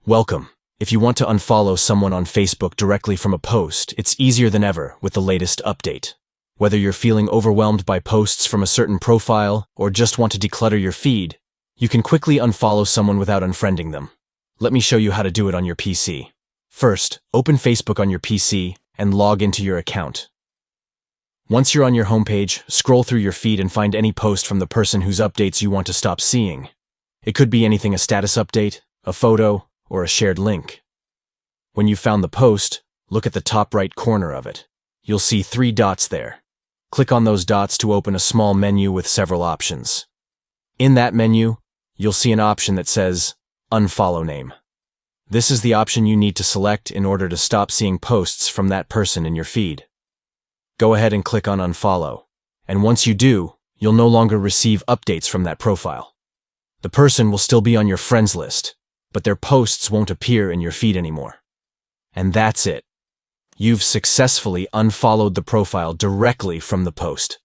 Welcome. If you want to unfollow someone on Facebook directly from a post, it's easier than ever with the latest update. Whether you're feeling overwhelmed by posts from a certain profile or just want to declutter your feed, you can quickly unfollow someone without unfriending them. Let me show you how to do it on your PC. First, open Facebook on your PC and log into your account. Once you're on your homepage, scroll through your feed and find any post from the person whose updates you want to stop seeing. It could be anything: a status update, a photo, or a shared link. When you've found the post, look at the top right corner of it. You'll see 3 dots there. Click on those dots to open a small menu with several options. In that menu, you'll see an option that says Unfollow Name. This is the option you need to select in order to stop seeing posts from that person in your feed. Go ahead and click on Unfollow, and once you do, you'll no longer receive updates from that profile. The person will still be on your friends list, but their posts won't appear in your feed anymore. And that's it. You've successfully unfollowed the profile directly from the post.